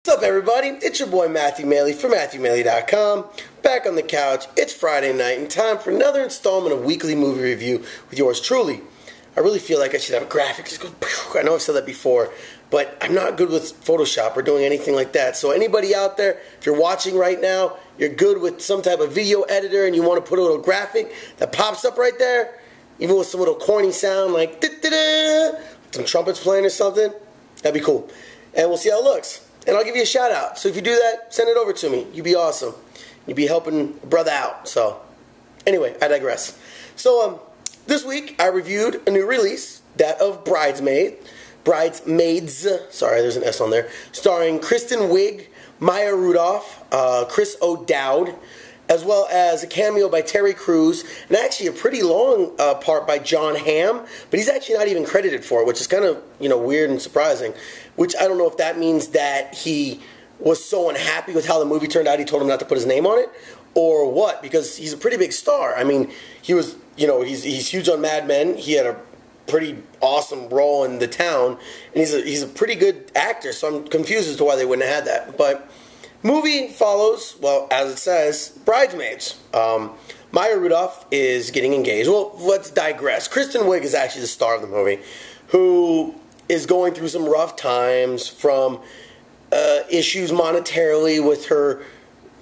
What's up, everybody? It's your boy Matthew Maley from MatthewMaley.com. Back on the couch. It's Friday night and time for another installment of Weekly Movie Review with yours truly. I really feel like I should have a graphic. Just go, I know I've said that before, but I'm not good with Photoshop or doing anything like that. So anybody out there, if you're watching right now, you're good with some type of video editor and you want to put a little graphic that pops up right there, even with some little corny sound like da-da-da, some trumpets playing or something, that'd be cool. And we'll see how it looks. And I'll give you a shout out. So if you do that, send it over to me. You'd be awesome. You'd be helping a brother out. So anyway, I digress. So this week I reviewed a new release, that of Bridesmaids. Sorry, there's an S on there. Starring Kristen Wiig, Maya Rudolph, Chris O'Dowd, as well as a cameo by Terry Crews, and actually a pretty long part by John Hamm, but he's actually not even credited for it, which is kind of, weird and surprising, which I don't know if that means that he was so unhappy with how the movie turned out he told him not to put his name on it, or what, because he's a pretty big star. I mean, he was, he's huge on Mad Men. He had a pretty awesome role in The Town, and he's a pretty good actor, so I'm confused as to why they wouldn't have had that, but movie follows, well, as it says, Bridesmaids. Maya Rudolph is getting engaged. Well, let's digress. Kristen Wiig is actually the star of the movie, who is going through some rough times from issues monetarily with her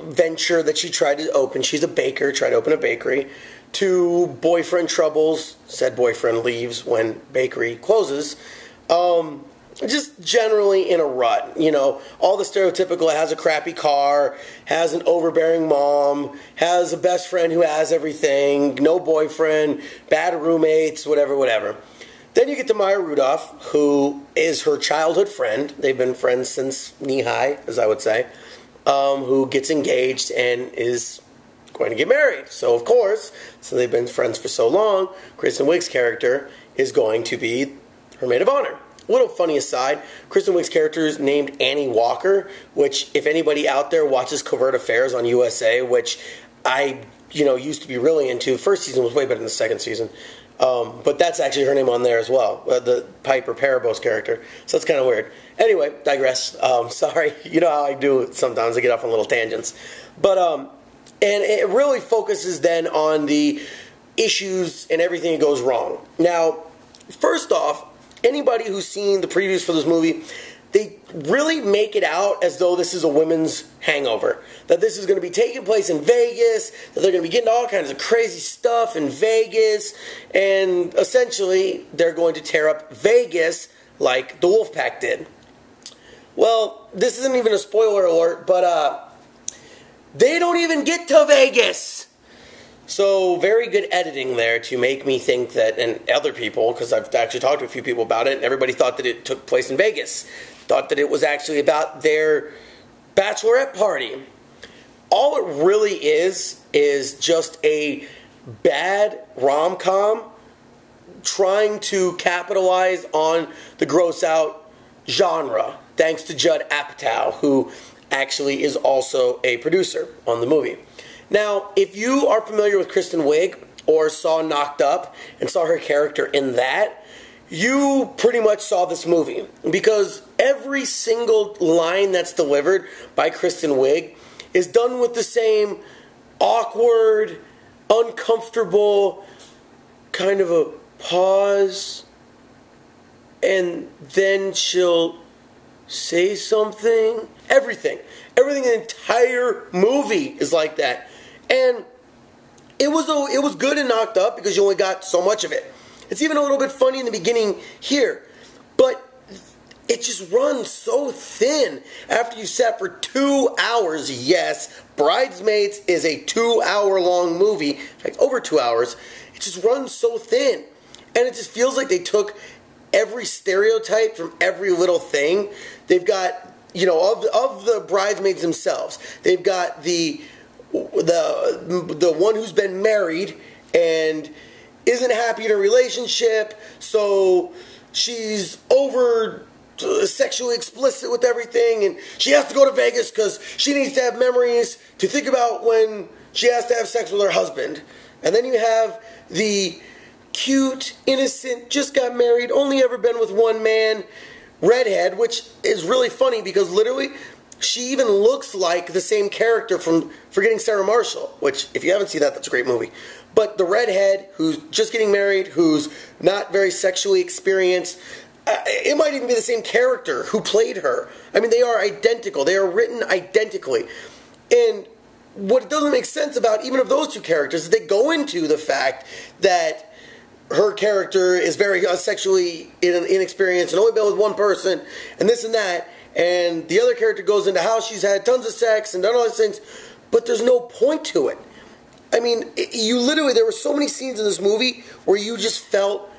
venture that she tried to open. She's a baker, tried to open a bakery, to boyfriend troubles. Said boyfriend leaves when bakery closes. Just generally in a rut, all the stereotypical, has a crappy car, has an overbearing mom, has a best friend who has everything, no boyfriend, bad roommates, whatever. Then you get to Maya Rudolph, who is her childhood friend. They've been friends since knee-high, as I would say, who gets engaged and is going to get married. So, of course, since they've been friends for so long, Kristen Wiig's character is going to be her maid of honor. A little funny aside, Kristen Wiig's character is named Annie Walker, which, if anybody out there watches Covert Affairs on USA, which I, used to be really into. First season was way better than the second season. But that's actually her name on there as well, the Piper Parabos character. So it's kind of weird. Anyway, digress. Sorry, you know how I do sometimes. I get off on little tangents. But, and it really focuses then on the issues and everything that goes wrong. Now, first off, anybody who's seen the previews for this movie, they really make it out as though this is a women's hangover. That this is going to be taking place in Vegas, that they're going to be getting all kinds of crazy stuff in Vegas, and essentially they're going to tear up Vegas like the Wolfpack did. Well, this isn't even a spoiler alert, but they don't even get to Vegas. So, very good editing there to make me think that, and other people, because I've actually talked to a few people about it, and everybody thought that it took place in Vegas. Thought that it was actually about their bachelorette party. All it really is just a bad rom-com trying to capitalize on the gross-out genre, thanks to Judd Apatow, who actually is also a producer on the movie. Now, if you are familiar with Kristen Wiig or saw Knocked Up and saw her character in that, you pretty much saw this movie, because every single line that's delivered by Kristen Wiig is done with the same awkward, uncomfortable kind of a pause, and then she'll say something. Everything in the entire movie is like that. And it was good and Knocked Up because you only got so much of it. It's even a little bit funny in the beginning here, but it just runs so thin after you sat for 2 hours. Yes, Bridesmaids is a 2-hour-long movie, in fact, over 2 hours. It just runs so thin, and it just feels like they took every stereotype from every little thing. They've got, of the bridesmaids themselves, they've got the one who's been married and isn't happy in a relationship, so she's over sexually explicit with everything, and she has to go to Vegas because she needs to have memories to think about when she has to have sex with her husband. And then you have the cute, innocent, just got married, only ever been with one man, redhead, which is really funny because literally she even looks like the same character from Forgetting Sarah Marshall, which, if you haven't seen that, that's a great movie. But the redhead, who's just getting married, who's not very sexually experienced, it might even be the same character who played her. I mean, they are identical. They are written identically. And what doesn't make sense about even of those two characters is they go into the fact that her character is very sexually inexperienced and only been with one person and this and that, and the other character goes into how she's had tons of sex and done all these things, but there's no point to it. I mean, you literally, there were so many scenes in this movie where you just felt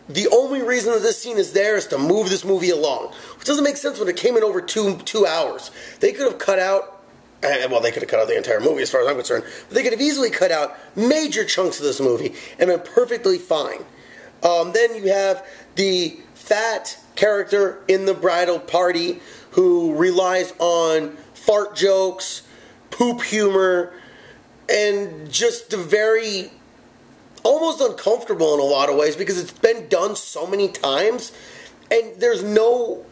the only reason that this scene is there is to move this movie along, which doesn't make sense when it came in over two hours. They could have cut out, well, they could have cut out the entire movie as far as I'm concerned, but they could have easily cut out major chunks of this movie and been perfectly fine. Then you have the fat character in the bridal party who relies on fart jokes, poop humor, and just the very almost uncomfortable in a lot of ways because it's been done so many times and there's no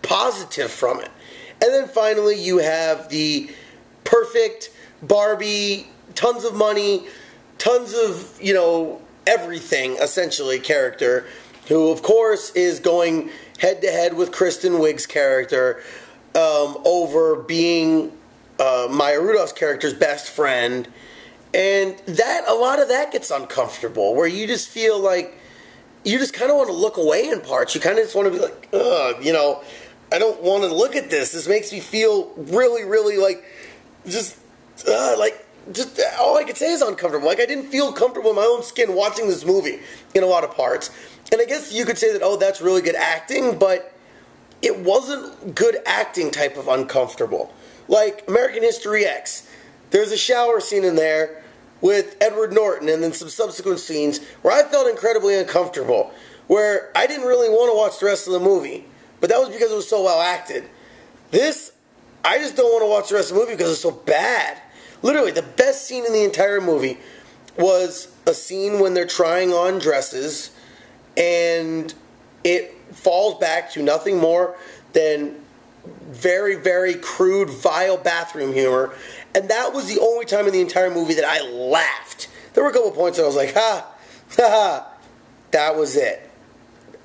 positive from it. And then finally you have the perfect Barbie, tons of money, tons of, you know, everything essentially character who of course is going head to head with Kristen Wiig's character over being Maya Rudolph's character's best friend. And that, a lot of that gets uncomfortable, where you just feel like you just kind of want to look away in parts. You kind of just want to be like, ugh, you know, I don't want to look at this. This makes me feel really, really like, just all I could say is uncomfortable. Like, I didn't feel comfortable in my own skin watching this movie in a lot of parts. And I guess you could say that, oh, that's really good acting, but it wasn't good acting type of uncomfortable. Like American History X. There's a shower scene in there with Edward Norton and then some subsequent scenes where I felt incredibly uncomfortable, where I didn't really want to watch the rest of the movie, but that was because it was so well acted. This, I just don't want to watch the rest of the movie because it's so bad. Literally, the best scene in the entire movie was a scene when they're trying on dresses and it falls back to nothing more than very, very crude, vile bathroom humor. And that was the only time in the entire movie that I laughed. There were a couple points that I was like, ha, ha, ha. That was it.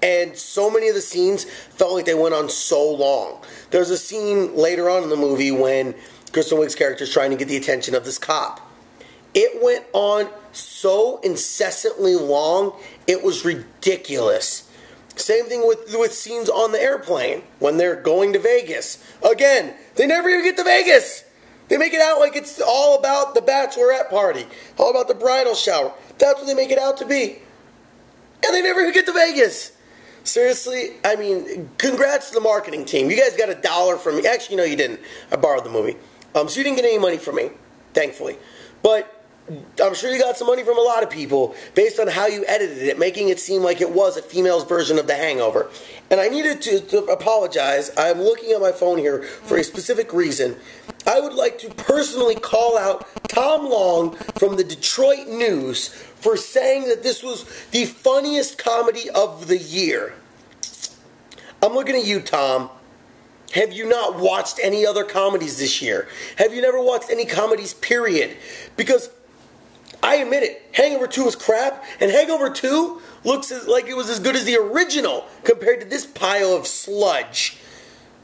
And so many of the scenes felt like they went on so long. There's a scene later on in the movie when Kristen Wiig's character is trying to get the attention of this cop. It went on so incessantly long, it was ridiculous. Same thing with scenes on the airplane when they're going to Vegas. Again, they never even get to Vegas. They make it out like it's all about the bachelorette party, all about the bridal shower. That's what they make it out to be. And they never even get to Vegas. Seriously, I mean, congrats to the marketing team. You guys got $1 from me. Actually, no, you didn't. I borrowed the movie. So you didn't get any money from me, thankfully. But I'm sure you got some money from a lot of people based on how you edited it, making it seem like it was a female's version of The Hangover. And I needed to apologize. I'm looking at my phone here for a specific reason. I would like to personally call out Tom Long from the Detroit News for saying that this was the funniest comedy of the year. I'm looking at you, Tom. Have you not watched any other comedies this year? Have you never watched any comedies, period? Because I admit it, Hangover 2 was crap, and Hangover 2 looks like it was as good as the original compared to this pile of sludge.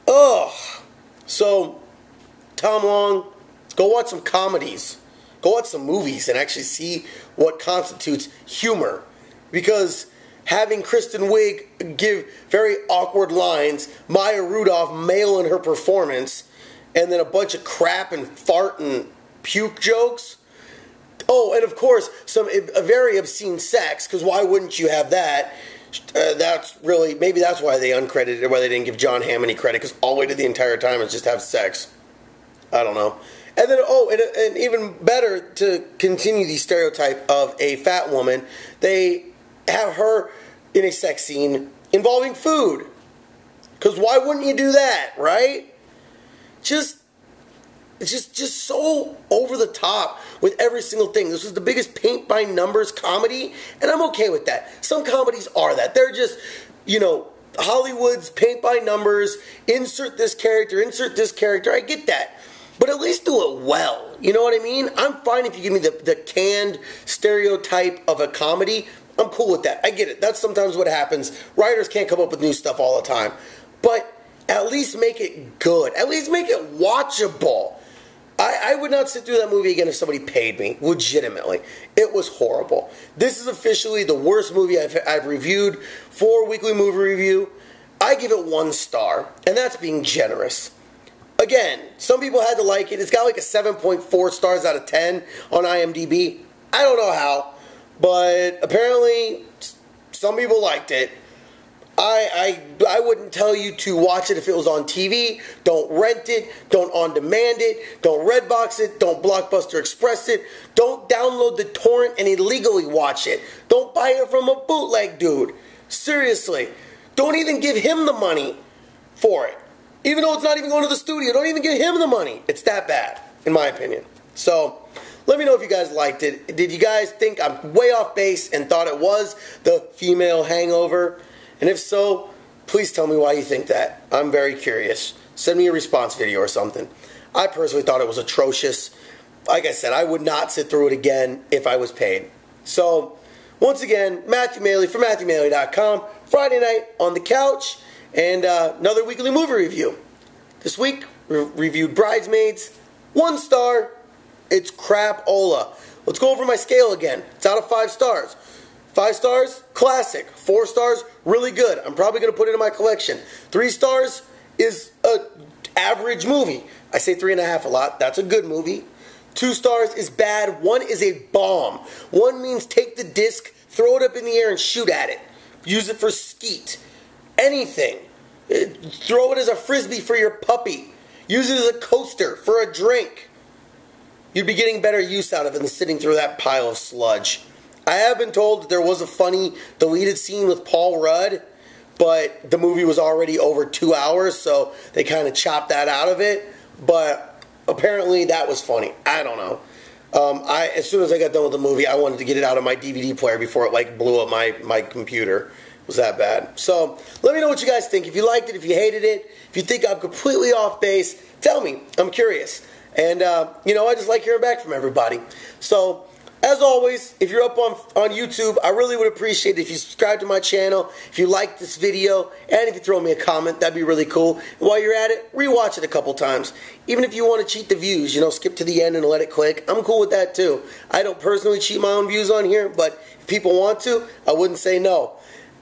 Ugh. So, Tom Long, go watch some comedies. Go watch some movies and actually see what constitutes humor. Because having Kristen Wiig give very awkward lines, Maya Rudolph mail in her performance, and then a bunch of crap and fart and puke jokes. Oh, and of course, a very obscene sex, because why wouldn't you have that? That's really, maybe that's why they uncredited, why they didn't give John Hamm any credit, because all we did the entire time is just have sex. I don't know. And then, and even better, to continue the stereotype of a fat woman, they have her in a sex scene involving food. Because why wouldn't you do that, right? It's just so over the top with every single thing. This was the biggest paint-by-numbers comedy, and I'm okay with that. Some comedies are that. They're just, you know, Hollywood's paint by numbers, insert this character, I get that. But at least do it well. You know what I mean? I'm fine if you give me the canned stereotype of a comedy. I'm cool with that. I get it. That's sometimes what happens. Writers can't come up with new stuff all the time. But at least make it good. At least make it watchable. I would not sit through that movie again if somebody paid me. Legitimately. It was horrible. This is officially the worst movie I've reviewed for Weekly Movie Review. I give it 1 star. And that's being generous. Again, some people had to like it. It's got like a 7.4 stars out of 10 on IMDb. I don't know how. But apparently, some people liked it. I wouldn't tell you to watch it if it was on TV. Don't rent it. Don't on-demand it. Don't Redbox it. Don't Blockbuster Express it. Don't download the torrent and illegally watch it. Don't buy it from a bootleg dude. Seriously. Don't even give him the money for it. Even though it's not even going to the studio. Don't even give him the money. It's that bad, in my opinion. So, let me know if you guys liked it. Did you guys think I'm way off base and thought it was the Female Hangover? And if so, please tell me why you think that. I'm very curious. Send me a response video or something. I personally thought it was atrocious. Like I said, I would not sit through it again if I was paid. So, once again, Matthew Maley from MatthewMaley.com. Friday night on the couch. And another weekly movie review. This week, we reviewed Bridesmaids. 1 star. It's crap-ola. Let's go over my scale again. It's out of 5 stars. 5 stars, classic. 4 stars, really good. I'm probably going to put it in my collection. 3 stars is an average movie. I say 3.5 a lot. That's a good movie. 2 stars is bad. 1 is a bomb. 1 means take the disc, throw it up in the air, and shoot at it. Use it for skeet. Anything. Throw it as a frisbee for your puppy. Use it as a coaster for a drink. You'd be getting better use out of it than sitting through that pile of sludge. I have been told that there was a funny deleted scene with Paul Rudd, but the movie was already over 2 hours, so they kind of chopped that out of it. But apparently that was funny. I don't know. As soon as I got done with the movie, I wanted to get it out of my DVD player before it like blew up my computer. It was that bad. So let me know what you guys think. If you liked it, if you hated it, if you think I'm completely off base, tell me. I'm curious. And, you know, I just like hearing back from everybody. So, as always, if you're up on YouTube, I really would appreciate it if you subscribe to my channel, if you like this video, and if you throw me a comment, that'd be really cool. And while you're at it, rewatch it a couple times. Even if you want to cheat the views, you know, skip to the end and let it click, I'm cool with that too. I don't personally cheat my own views on here, but if people want to, I wouldn't say no.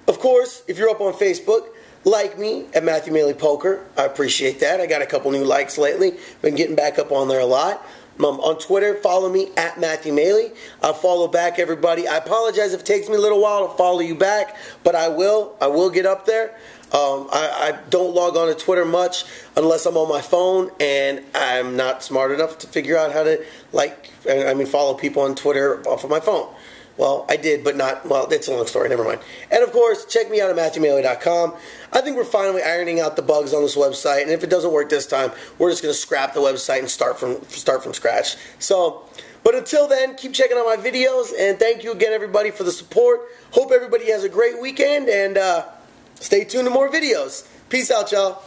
Of course, if you're up on Facebook, like me at Matthew Maley Poker. I appreciate that. I got a couple new likes lately. Been getting back up on there a lot. On Twitter, follow me at Matthew Maley. I'll follow back everybody. I apologize if it takes me a little while to follow you back, but I will. I will get up there. I don't log on to Twitter much unless I'm on my phone, and I'm not smart enough to figure out how to follow people on Twitter off of my phone. Well, I did, but not, well, it's a long story, never mind. And of course, check me out at MatthewMaley.com. I think we're finally ironing out the bugs on this website, and if it doesn't work this time, we're just going to scrap the website and start from scratch. So, but until then, keep checking out my videos, and thank you again, everybody, for the support. Hope everybody has a great weekend, and stay tuned to more videos. Peace out, y'all.